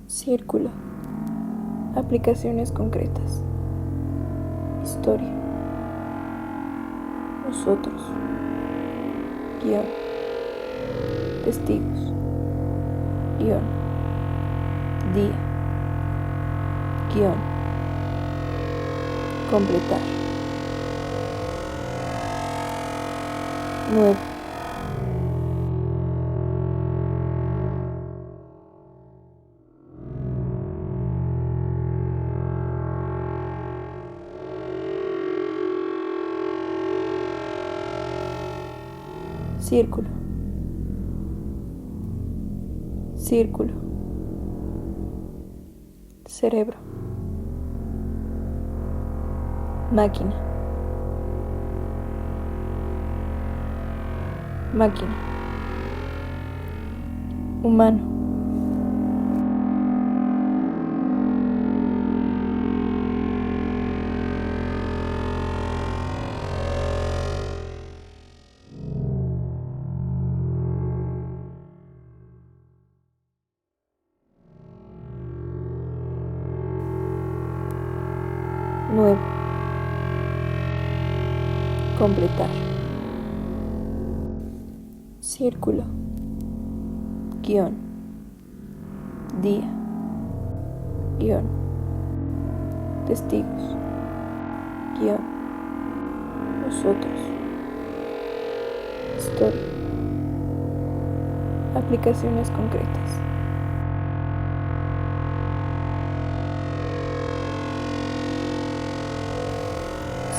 Círculo. Aplicaciones concretas. Historia. Nosotros. Guión. Testigos. Guión. Día. Guión. Completar. Nuevo. Círculo. Círculo. Cerebro. Máquina. Máquina. Humano. Nuevo. Completar. Círculo. Guión. Día. Guión. Testigos. Guión. Nosotros. Historia. Aplicaciones concretas.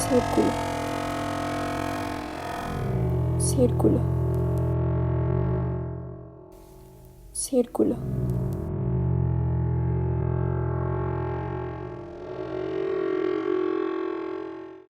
Círculo. Círculo. Círculo.